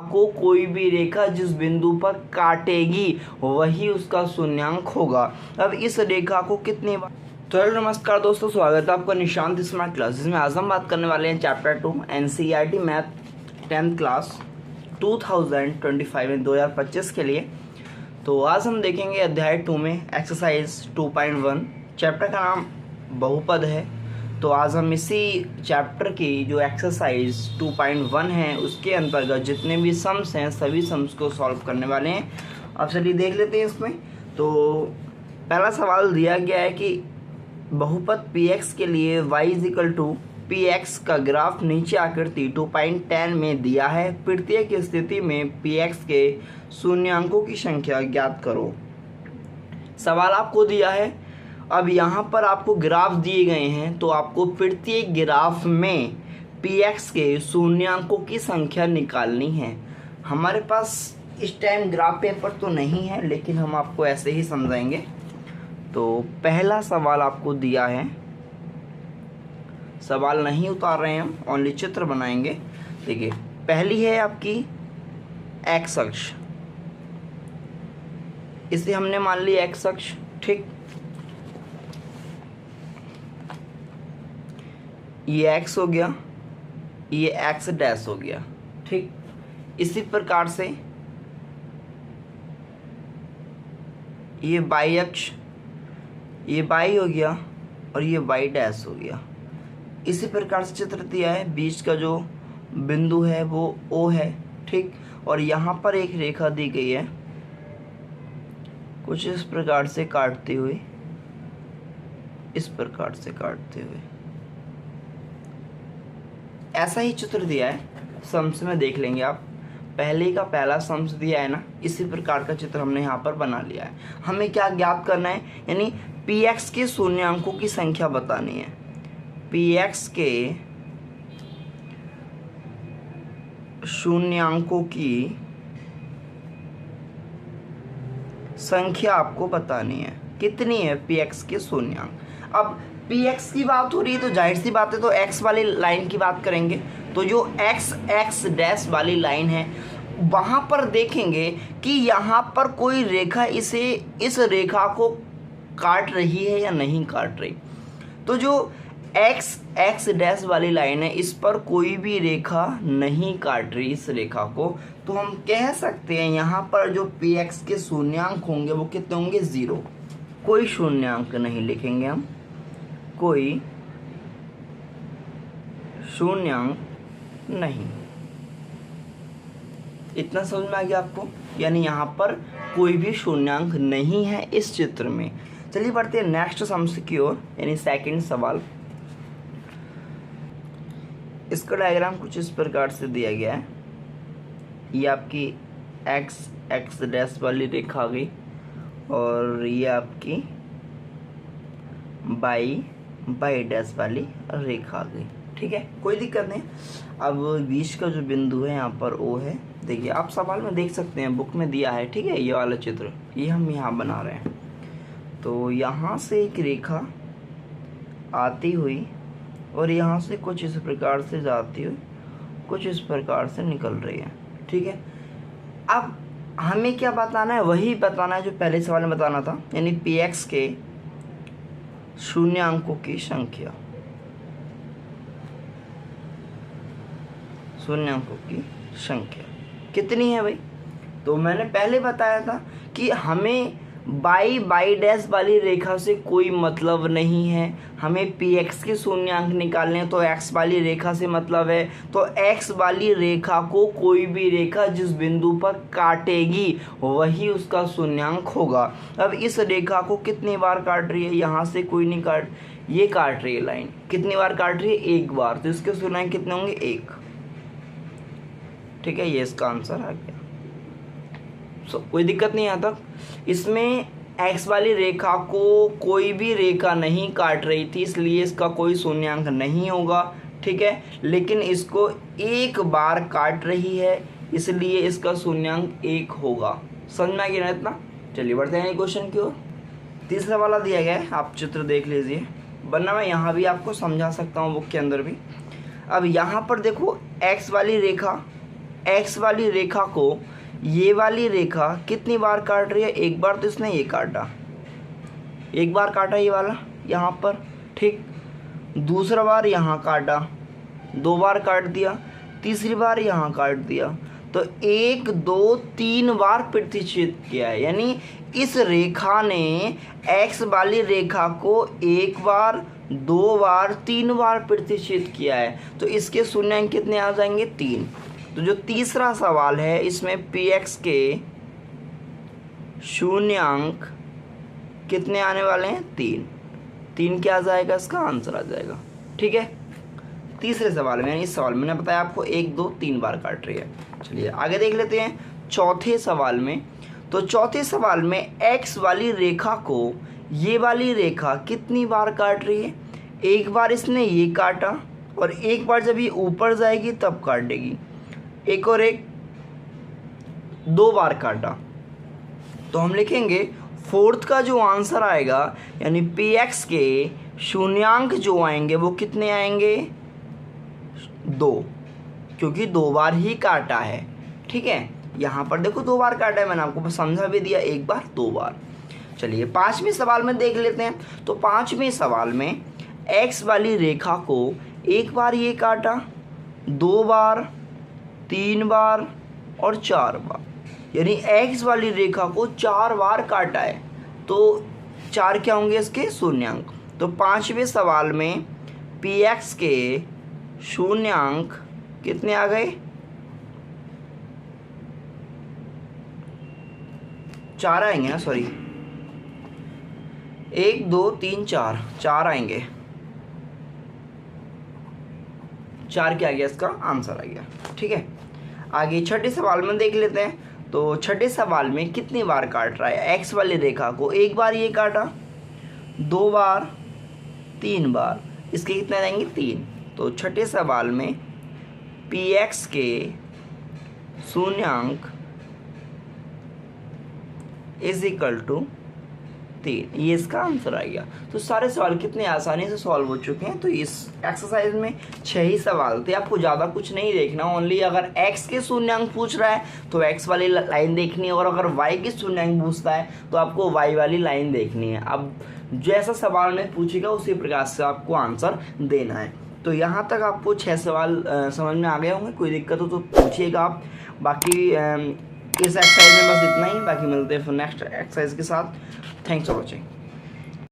को कोई भी रेखा जिस बिंदु पर काटेगी वही उसका शून्यांक होगा। अब इस रेखा को कितनी बार। तो हेलो नमस्कार दोस्तों, स्वागत है आपका निशांत स्मार्ट क्लास, जिसमें आज हम बात करने वाले हैं chapter 2 NCERT math 10th class 2025 के लिए। तो आज हम देखेंगे अध्याय 2 में एक्सरसाइज 2.1, चैप्टर का नाम बहुपद है। तो आज हम इसी चैप्टर की जो एक्सरसाइज 2.1 है उसके अंतर्गत जितने भी सम्स हैं सभी सम्स को सॉल्व करने वाले हैं। अब चलिए देख लेते हैं इसमें। तो पहला सवाल दिया गया है कि बहुपद px के लिए y = px का ग्राफ नीचे आकृति 2.10 में दिया है। प्रत्येक की स्थिति में px के शून्यांकों की संख्या ज्ञात करो। सवाल आपको दिया है। अब यहाँ पर आपको ग्राफ दिए गए हैं, तो आपको प्रत्येक ग्राफ में px के शून्यांकों की संख्या निकालनी है। हमारे पास इस टाइम ग्राफ पेपर तो नहीं है, लेकिन हम आपको ऐसे ही समझाएंगे। तो पहला सवाल आपको दिया है, सवाल नहीं उतार रहे हैं हम, ओनली चित्र बनाएंगे। देखिए, पहली है आपकी एक्स अक्ष, इसे हमने मान लिया एक्स अक्ष, ठीक। ये x हो गया, ये x डैश हो गया, ठीक। इसी प्रकार से ये y अक्ष, ये y हो गया और ये y डैश हो गया। इसी प्रकार से चित्र दिया है, बीच का जो बिंदु है वो O है, ठीक। और यहाँ पर एक रेखा दी गई है कुछ इस प्रकार से काटते हुए, इस प्रकार से काटते हुए, ऐसा ही चित्र दिया है। सम्स में देख लेंगे आप, पहले का पहला सम्स दिया है ना, इसी प्रकार का चित्र हमने यहाँ पर बना लिया है। हमें क्या ज्ञात करना है, यानी px के शून्यांकों की संख्या बतानी है। px के शून्यांकों की संख्या आपको बतानी है। कितनी है px के शून्यांक। अब px की बात हो रही है तो जाहिर सी बात है तो x वाली लाइन की बात करेंगे। तो जो x डैश वाली लाइन है वहाँ पर देखेंगे कि यहाँ पर कोई रेखा इस रेखा को काट रही है या नहीं काट रही। तो जो x डैश वाली लाइन है इस पर कोई भी रेखा नहीं काट रही इस रेखा को। तो हम कह सकते हैं यहाँ पर जो px के शून्यांक होंगे वो कितने होंगे, 0। कोई शून्यांक नहीं लिखेंगे हम, कोई शून्यांक नहीं। इतना समझ में आ गया आपको, यानी यहाँ पर कोई भी शून्यांक नहीं है इस चित्र में। चलिए बढ़ते हैं नेक्स्ट सम्स की ओर, यानी सेकंड सवाल। इसका डायग्राम कुछ इस प्रकार से दिया गया है। ये आपकी x डैश वाली रेखा आ गई और ये आपकी y डैश वाली रेखा आ गई, ठीक है, कोई दिक्कत नहीं। अब बीच का जो बिंदु है यहाँ पर O है। देखिए आप सवाल में देख सकते हैं, बुक में दिया है, ठीक है। ये वाला चित्र ये हम यहाँ बना रहे हैं। तो यहाँ से एक रेखा आती हुई और यहाँ से कुछ इस प्रकार से जाती हुई कुछ इस प्रकार से निकल रही है, ठीक है। अब हमें क्या बताना है, वही बताना है जो पहले सवाल में बताना था, यानी px के शून्यांकों की संख्या, शून्यांकों की संख्या कितनी है भाई। तो मैंने पहले बताया था कि हमें y डैश वाली रेखा से कोई मतलब नहीं है, हमें px के शून्यांक निकालने हैं। तो x वाली रेखा से मतलब है, तो x वाली रेखा को कोई भी रेखा जिस बिंदु पर काटेगी वही उसका शून्यांक होगा। अब इस रेखा को कितनी बार काट रही है, यहाँ से कोई नहीं ये काट रही है लाइन, कितनी बार काट रही है, एक बार। तो इसके शून्यांक कितने होंगे, 1, ठीक है। ये इसका आंसर आ गया। कोई दिक्कत नहीं आता। इसमें x वाली रेखा को कोई भी रेखा नहीं काट रही थी, इसलिए इसका कोई शून्यांक नहीं होगा, ठीक है। लेकिन इसको एक बार काट रही है, इसलिए इसका शून्यांक 1 होगा। समझ में आ गया ना इतना। चलिए बढ़ते हैं क्वेश्चन की ओर। तीसरा वाला दिया गया है, आप चित्र देख लीजिए, वरना मैं यहाँ भी आपको समझा सकता हूँ बुक के अंदर भी। अब यहाँ पर देखो x वाली रेखा एक्स वाली रेखा को ये वाली रेखा कितनी बार काट रही है? एक बार तो इसने ये काटा, एक बार काटा ये वाला यहाँ पर, ठीक। दूसरा बार यहाँ काटा, 2 बार काट दिया, तीसरी बार यहाँ काट दिया, तो 1 2 3 बार प्रतिच्छेद किया है। यानी इस रेखा ने एक्स वाली रेखा को 1 बार, 2 बार, 3 बार प्रतिच्छेद किया है। तो इसके शून्यांक कितने आ जाएंगे? 3। तो जो तीसरा सवाल है इसमें पी एक्स के शून्यांक कितने आने वाले हैं? 3 क्या आ जाएगा? इसका आंसर आ जाएगा, ठीक है। तीसरे सवाल में, यानी इस सवाल में मैंने बताया आपको 1 2 3 बार काट रही है। चलिए आगे देख लेते हैं चौथे सवाल में। तो चौथे सवाल में एक्स वाली रेखा को ये वाली रेखा कितनी बार काट रही है? एक बार इसने ये काटा और एक बार जब ये ऊपर जाएगी तब काटेगी, एक और एक 2 बार काटा। तो हम लिखेंगे फोर्थ का जो आंसर आएगा, यानी पी एक्स के शून्यांक जो आएंगे वो कितने आएंगे? 2, क्योंकि 2 बार ही काटा है, ठीक है। यहाँ पर देखो 2 बार काटा है, मैंने आपको समझा भी दिया, 1 बार 2 बार। चलिए 5वें सवाल में देख लेते हैं। तो 5वें सवाल में एक्स वाली रेखा को एक बार ये काटा, 2 बार, 3 बार और 4 बार, यानी एक्स वाली रेखा को 4 बार काटा है। तो 4 क्या होंगे इसके? शून्यांक। तो 5वें सवाल में पी एक्स के शून्यांक कितने आ गए? 4 आएंगे ना, सॉरी, 1 2 3 4 आएंगे। 4 क्या आ गया? इसका आंसर आ गया, ठीक है। आगे छठे सवाल में देख लेते हैं। तो छठे सवाल में कितनी बार काट रहा है? एक्स वाली रेखा को एक बार ये काटा, 2 बार, 3 बार, इसके कितने आएंगे? 3। तो छठे सवाल में पी एक्स के शून्यांक इज इक्वल टू 3, ये इसका आंसर आ गया। तो सारे सवाल कितने आसानी से सॉल्व हो चुके हैं। तो इस एक्सरसाइज में 6 ही सवाल थे, आपको ज़्यादा कुछ नहीं देखना। ओनली अगर x के शून्यांक पूछ रहा है तो x वाली लाइन देखनी है, और अगर y के शून्यांक पूछता है तो आपको y वाली लाइन देखनी है। अब जैसा सवाल में पूछेगा उसी प्रकार से आपको आंसर देना है। तो यहाँ तक आपको 6 सवाल समझ में आ गए होंगे। कोई दिक्कत हो तो पूछिएगा आप। बाकी इस एक्सरसाइज में बस इतना ही, बाकी मिलते हैं फिर नेक्स्ट एक्सरसाइज के साथ। Thanks for watching.